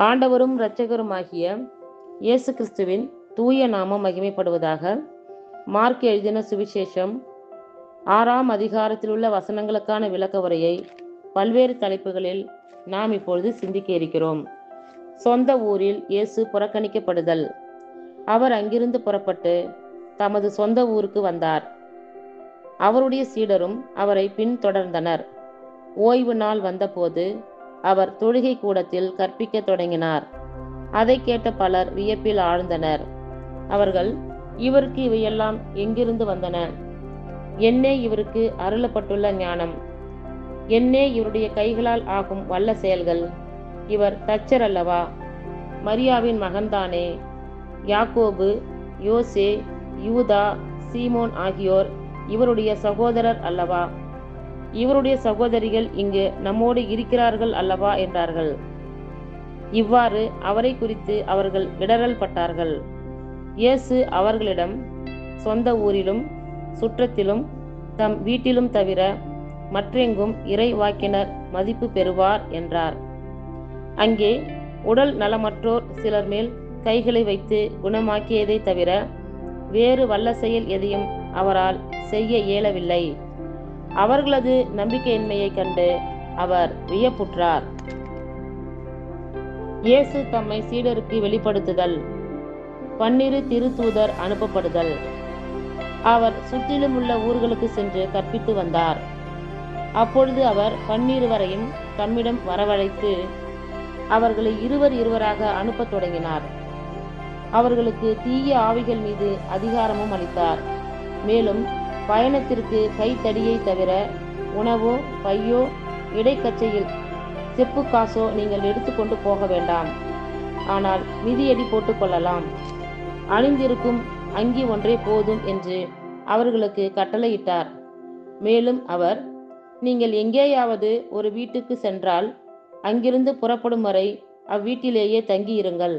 ஆண்டவரும் இரட்சகருமாகிய இயேசு கிறிஸ்துவின் தூய நாமம் மகிமைப்படுவதாக. மார்க் எழுதின சுவிசேஷம் 6ஆம் அதிகாரத்திலுள்ள வசனங்களுக்கான விளக்க உரையை பல்வேறு தலைப்புகளில் நாம் இப்பொழுது சிந்திக்க இருக்கிறோம். சொந்த ஊரில் இயேசு புறக்கணிக்கப்படுதல். அவர் அங்கிருந்து புறப்பட்டு தமது சொந்த ஊருக்கு வந்தார். அவருடைய சீடரும் அவரை பின்தொடர்ந்தனர். ஓய்வு நாள் வந்தபோது அவர் தொழுகை கூடத்தில் கற்பிக்க தொடங்கினார். அதை கேட்ட பலர் வியப்பில் ஆழ்ந்தனர். அவர்கள், இவருக்கு இவையெல்லாம் எங்கிருந்து வந்தன? என்னே இவருக்கு அருளப்பட்டுள்ள ஞானம்? என்னே இவருடைய கைகளால் ஆகும் வல்ல செயல்கள்? இவர் தச்சர் அல்லவா? மரியாவின் மகன்தானே? யாக்கோபு, யோசே, யூதா, சீமோன் ஆகியோர் இவருடைய சகோதரர் அல்லவா? இவருடைய சகோதரிகள் இங்கு நம்மோடு இருக்கிறார்கள் அல்லவா என்றார்கள். இவ்வாறு அவரை குறித்து அவர்கள் இடறல் பட்டார்கள். இயேசு அவர்களிடம், சொந்த ஊரிலும் சுற்றத்திலும் தம் வீட்டிலும் தவிர மற்றெங்கும் இறை வாக்கினர் மதிப்பு பெறுவார் என்றார். அங்கே உடல் நலமற்றோர் சிலர் மேல் கைகளை வைத்து குணமாக்கியதை தவிர வேறு வல்ல செயல் எதையும் அவரால் செய்ய இயலவில்லை. அவர்களது நம்பிக்கையின்மையை கண்டு அவர் வியப்புற்றார். இயேசு தம்மை சீடருக்கு வெளிப்படுத்துதல். 12 திருத்தூதர் அனுப்பப்படுதல். அவர் சுற்றிலும் உள்ள ஊர்களுக்கு சென்று கற்பித்து வந்தார். அப்பொழுது அவர் 12 வரையும் தம்மிடம் வரவழைத்து அவர்களை இருவராக அனுப்பத் தொடங்கினார். அவர்களுக்கு தீய ஆவிகள் மீது அதிகாரமும் அளித்தார். மேலும் பயணத்திற்கு கைத்தடியை தவிர உணவோ பையோ இடைக்கச்சையில் செப்பு காசோ நீங்கள் எடுத்துக்கொண்டு போக வேண்டாம். ஆனால் மிதியடி போட்டுக் கொள்ளலாம். அணிந்திருக்கும் அங்கி ஒன்றே போதும் என்று அவர்களுக்கு கட்டளையிட்டார். மேலும் அவர், நீங்கள் எங்கேயாவது ஒரு வீட்டுக்கு சென்றால் அங்கிருந்து புறப்படும் வரை அவ்வீட்டிலேயே தங்கியிருங்கள்.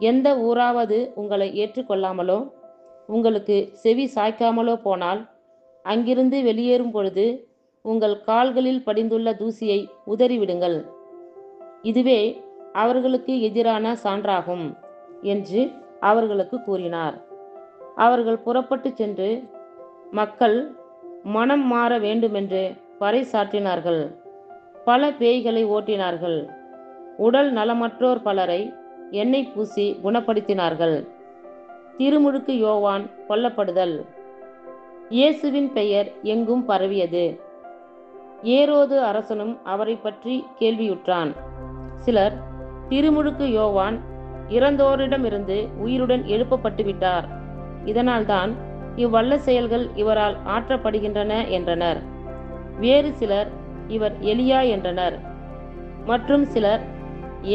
எந்த ஊராவது உங்களை ஏற்றுக்கொள்ளாமலோ உங்களுக்கு செவி சாய்க்காமலோ போனால் அங்கிருந்து வெளியேறும் பொழுது உங்கள் கால்களில் படிந்துள்ள தூசியை உதறிவிடுங்கள். இதுவே அவர்களுக்கு எதிரான சான்றாகும் என்று அவர்களுக்கு கூறினார். அவர்கள் புறப்பட்டு சென்று மக்கள் மனம் மாற வேண்டுமென்று பறைசாற்றினார்கள். பல பேய்களை ஓட்டினார்கள். உடல் நலமற்றோர் பலரை எண்ணெய் பூசி குணப்படுத்தினார்கள். திருமுழுக்கு யோவான் கொல்லப்படுதல். இயேசுவின் பெயர் எங்கும் பரவியது. ஏரோது அரசனும் அவரை பற்றி கேள்வியுற்றான். சிலர், திருமுழுக்கு யோவான் இறந்தோரிடமிருந்து உயிருடன் எழுப்பப்பட்டு விட்டார், இதனால்தான் இவ்வல்ல செயல்கள் இவரால் ஆற்றப்படுகின்றன என்றனர். வேறு சிலர், இவர் எலியா என்றனர். மற்றும் சிலர்,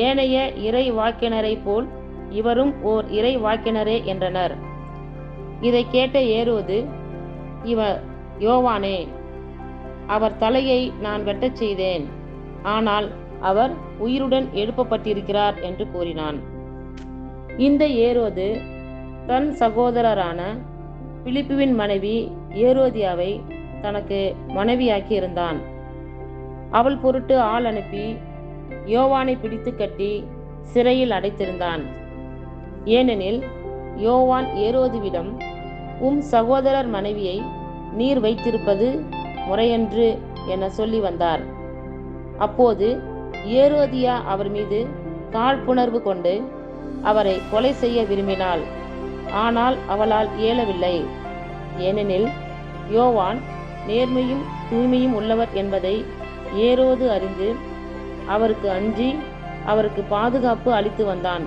ஏனைய இறை வாக்கினரை போல் இவரும் ஓர் இறை வாக்கினரே என்றனர். இதை கேட்ட ஏரோது, இவர் யோவானே, அவர் தலையை நான் வெட்டச் செய்தேன், ஆனால் அவர் உயிருடன் எழுப்பப்பட்டிருக்கிறார் என்று கூறினான். இந்த ஏரோது தன் சகோதரரான பிலிப்புவின் மனைவி ஏரோதியாவை தனக்கு மனைவியாக்கி இருந்தான். அவள் பொருட்டு ஆள் அனுப்பி யோவானை பிடித்து கட்டி சிறையில் அடைத்திருந்தான். ஏனெனில் யோவான் ஏரோதுவிடம், உம் சகோதரர் மனைவியை நீர் வைத்திருப்பது முறையன்று என சொல்லி வந்தார். அப்போது ஏரோதியா அவர் மீது காழ்ப்புணர்வு கொண்டு அவரை கொலை செய்ய விரும்பினாள். ஆனால் அவளால் இயலவில்லை. ஏனெனில் யோவான் நேர்மையும் தூய்மையும் உள்ளவர் என்பதை ஏரோது அறிந்து அவருக்கு அஞ்சி அவருக்கு பாதுகாப்பு அளித்து வந்தான்.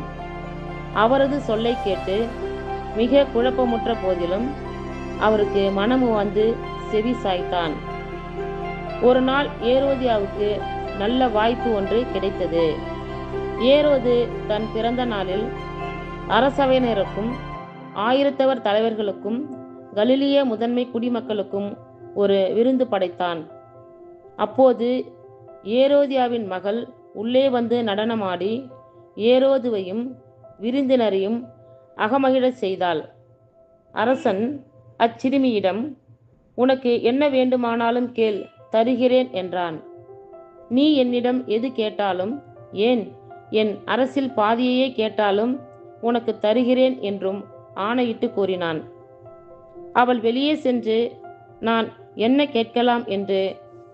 அவரது சொல்லை கேட்டு மிக குழப்பமுற்ற போதிலும் அவருக்கு மனமு வந்து செவி சாய்த்தான். ஒரு நாள் ஏரோதியாவுக்கு நல்ல வாய்ப்பு ஒன்று கிடைத்தது. ஏரோது தன் பிறந்த நாளில் அரசவையினருக்கும் ஆயிரத்தவர் தலைவர்களுக்கும் கலிலிய முதன்மை குடிமக்களுக்கும் ஒரு விருந்து படைத்தான். அப்போது ஏரோதியாவின் மகள் உள்ளே வந்து நடனமாடி ஏரோதுவையும் விருந்தினரையும் அகமகிழச் செய்தாள். அரசன் அச்சிறுமியிடம், உனக்கு என்ன வேண்டுமானாலும் கேள், தருகிறேன் என்றான். நீ என்னிடம் எது கேட்டாலும், ஏன் என் அரசில் பாதியையே கேட்டாலும் உனக்கு தருகிறேன் என்றும் ஆணையிட்டு கூறினான். அவள் வெளியே சென்று நான் என்ன கேட்கலாம் என்று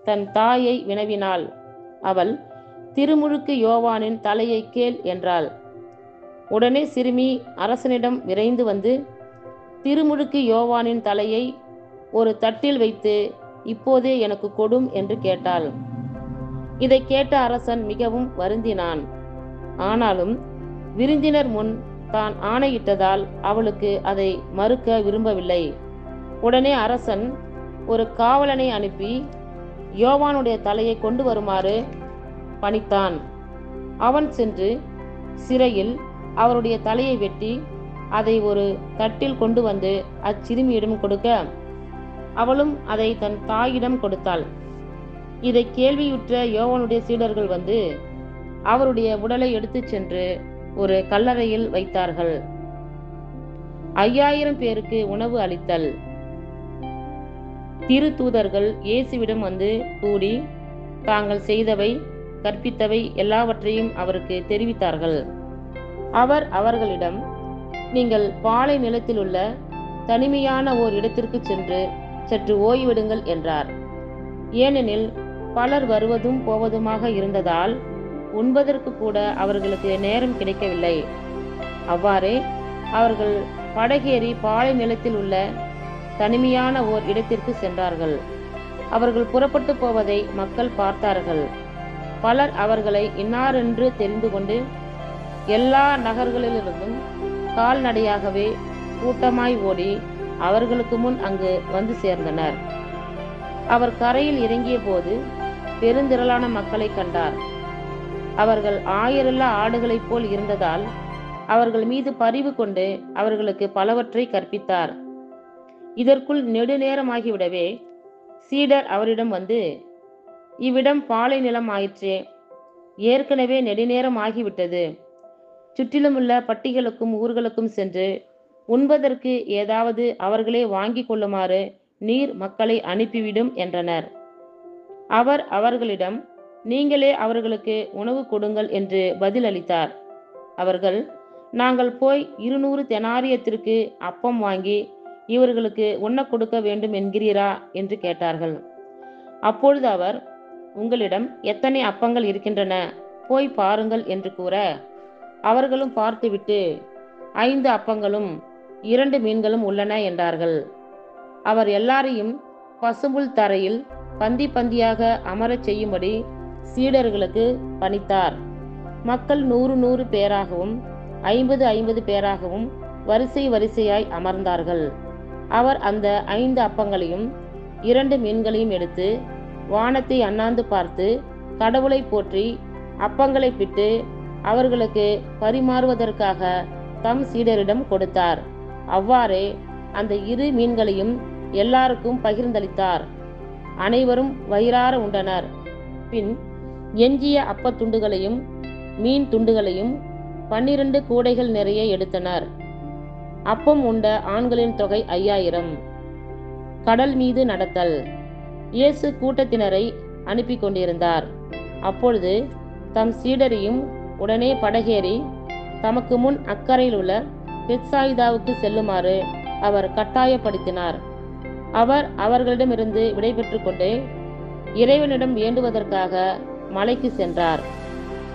தன் தாயை வினவினாள். அவள், திருமுழுக்கு யோவானின் தலையை கேள் என்றாள். உடனே சிறுமி அரசனிடம் விரைந்து வந்து திருமுழுக்கு யோவானின் தலையை ஒரு தட்டில் வைத்து இப்போதே எனக்கு கொடும் என்று கேட்டாள். இதை கேட்ட அரசன் மிகவும் வருந்தினான். ஆனாலும் விருந்தினர் முன் தான் ஆணையிட்டதால் அவளுக்கு அதை மறுக்க விரும்பவில்லை. உடனே அரசன் ஒரு காவலனை அனுப்பி யோவானுடைய தலையை கொண்டு வருமாறு பணித்தான். அவன் சென்று சிறையில் அவருடைய தலையை வெட்டி அதை ஒரு தட்டில் கொண்டு வந்து அச்சிறுமியிடம் கொடுக்க அவளும் அதை தன் தாயிடம் கொடுத்தாள். இதை கேள்வியுற்ற யோவானுடைய சீடர்கள் வந்து அவருடைய உடலை எடுத்துச் சென்று ஒரு கல்லறையில் வைத்தார்கள். 5000 பேருக்கு உணவு அளித்தல். திருத்தூதர்கள் இயேசுவிடம் வந்து கூடி தாங்கள் செய்தவை கற்பித்தவை எல்லாவற்றையும் அவருக்கு தெரிவித்தார்கள். அவர் அவர்களிடம், நீங்கள் பாலை நிலத்தில் உள்ள தனிமையான ஓர் இடத்திற்கு சென்று சற்று ஓய்வெடுங்கள் என்றார். ஏனெனில் பலர் வருவதும் போவதுமாக இருந்ததால் உண்பதற்கு கூட அவர்களுக்கு நேரம் கிடைக்கவில்லை. அவ்வாறே அவர்கள் படகேறி பாலை நிலத்தில் உள்ள தனிமையான ஓர் இடத்திற்கு சென்றார்கள். அவர்கள் புறப்பட்டு போவதை மக்கள் பார்த்தார்கள். பலர் அவர்களை இன்னாரென்று தெரிந்து கொண்டு எல்லா நகர்களிலிருந்தும் கால்நடையாகவே கூட்டமாய் ஓடி அவர்களுக்கு முன் அங்கு வந்து சேர்ந்தனர். அவர் கரையில் இறங்கிய போது பெருந்திரளான மக்களை கண்டார். அவர்கள் ஆயிரல்ல ஆடுகளைப் போல் இருந்ததால் அவர்கள் மீது பரிவு கொண்டு அவர்களுக்கு பலவற்றை கற்பித்தார். இதற்குள் நெடுநேரமாகிவிடவே சீடர் அவரிடம் வந்து, இவ்விடம் பாலை நிலம் ஆயிற்றே, ஏற்கனவே நெடுநேரம் ஆகிவிட்டது. சுற்றிலுமுள்ள பட்டிகளுக்கும் ஊர்களுக்கும் சென்று உண்பதற்கு ஏதாவது அவர்களே வாங்கி கொள்ளுமாறு நீர் மக்களை அனுப்பிவிடும் என்றனர். அவர் அவர்களிடம், நீங்களே அவர்களுக்கு உணவு கொடுங்கள் என்று பதில் அளித்தார். அவர்கள், நாங்கள் போய் 200 தெனாரியத்திற்கு அப்பம் வாங்கி இவர்களுக்கு உண்ண கொடுக்க வேண்டும் என்கிறீரா என்று கேட்டார்கள். அப்பொழுது அவர், உங்களிடம் எத்தனை அப்பங்கள் இருக்கின்றன, போய் பாருங்கள் என்று கூற, அவர்களும் பார்த்துவிட்டு 5 அப்பங்களும் 2 மீன்களும் உள்ளன என்றார்கள். அவர் எல்லாரையும் பசும்புல் தரையில் பந்தி பந்தியாக அமரச் செய்யும்படி சீடர்களுக்கு பணித்தார். மக்கள் 100 பேராகவும் 50 பேராகவும் வரிசை வரிசையாய் அமர்ந்தார்கள். அவர் அந்த 5 அப்பங்களையும் 2 மீன்களையும் எடுத்து வானத்தை அண்ணாந்து பார்த்து கடவுளை போற்றி அப்பங்களை பிட்டு அவர்களுக்கு பரிமாறுவதற்காக தம் சீடரிடம் கொடுத்தார். அவ்வாறே அந்த 2 மீன்களையும் எல்லாருக்கும் பகிர்ந்தளித்தார். அனைவரும் வயிறார உண்டனர். பின் எஞ்சிய அப்பத்துண்டுகளையும் மீன் துண்டுகளையும் 12 கூடைகள் நிறைய எடுத்தனர். அப்பம் உண்ட ஆண்களின் தொகை 5000. கடல் மீது நடத்தல். இயேசு கூட்டத்தினரை அனுப்பி கொண்டிருந்தார். அப்பொழுது தம் சீடரையும் உடனே படகேறி தமக்கு முன் அக்கறையில் உள்ள பெத்சாயிதாவுக்கு செல்லுமாறு அவர் கட்டாயப்படுத்தினார். அவர் அவர்களிடமிருந்து விடைபெற்று கொண்டு இறைவனிடம் வேண்டுவதற்காக மலைக்கு சென்றார்.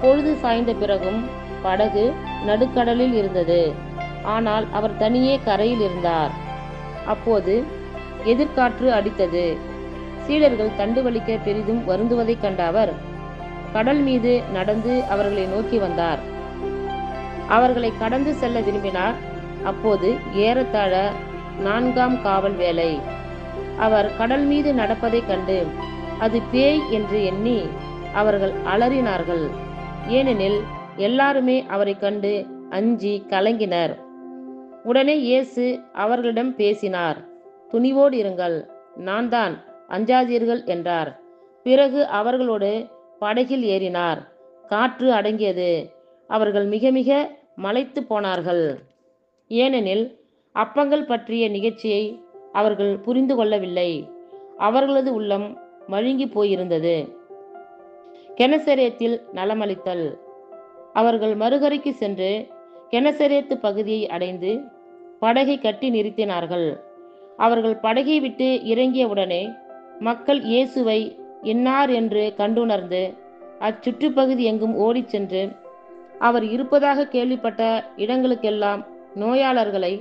பொழுது சாய்ந்த பிறகும் படகு நடுக்கடலில் இருந்தது. ஆனால் அவர் தனியே கரையில் இருந்தார். அப்போது எதிர்காற்று அடித்தது. சீடர்கள் தண்டு வலிக்க பெரிதும் வருந்துவதைக் கண்ட அவர் கடல் மீது நடந்து அவர்களை நோக்கி வந்தார். அவர்களை கடந்து செல்ல விரும்பினார். அப்போது ஏறத்தாழ 4ஆம் காவல் வேளை. அவர் கடல் மீது நடப்பதைக் கண்டு அது பேய் என்று எண்ணி அவர்கள் அலறினார்கள். ஏனெனில் எல்லாருமே அவரை கண்டு அஞ்சி கலங்கினர். உடனே இயேசு அவர்களிடம் பேசினார். துணிவோடு இருங்கள், நான் தான், அஞ்சாதீர்கள் என்றார். பிறகு அவர்களோடு படகில் ஏறினார். காற்று அடங்கியது. அவர்கள் மிக மிக மலைத்து போனார்கள். ஏனெனில் அப்பங்கள் பற்றிய நிகழ்ச்சியை அவர்கள் புரிந்து கொள்ளவில்லை. அவர்களது உள்ளம் மழுங்கி போயிருந்தது. கெனசரேத்தில் நலமளித்தல். அவர்கள் மறுகரைக்கு சென்று கெனசரேத்து பகுதியை அடைந்து படகை கட்டி நிறுத்தினார்கள். அவர்கள் படகை விட்டு இறங்கியவுடனே மக்கள் இயேசுவை இன்னார் என்று கண்டுணர்ந்து அச்சுற்றுப்பகுதி எங்கும் ஓடிச் சென்று அவர் இருப்பதாக கேள்விப்பட்ட இடங்களுக்கெல்லாம் நோயாளர்களை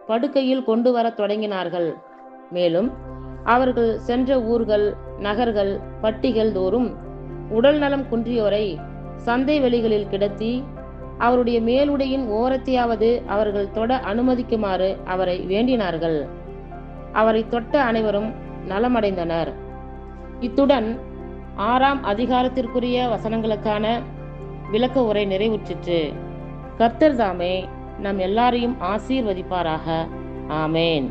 படுக்கையில் கொண்டு வரத் தொடங்கினார்கள். மேலும் அவர்கள் சென்ற ஊர்கள், நகர்கள், பட்டிகள் தோறும் உடல் நலம் குன்றியோரை சந்தை வெளிகளில் கிடத்தி அவருடைய மேலுடையின் ஓரத்தையாவது அவர்கள் தொட அனுமதிக்குமாறு அவரை வேண்டினார்கள். அவரை தொட்ட அனைவரும் நலமடைந்தனர். இத்துடன் 6ஆம் அதிகாரத்திற்குரிய வசனங்களுக்கான விளக்க உரை நிறைவுற்றிற்று. கர்த்தர் தாமே நம் எல்லாரையும் ஆசீர்வதிப்பாராக. ஆமேன்.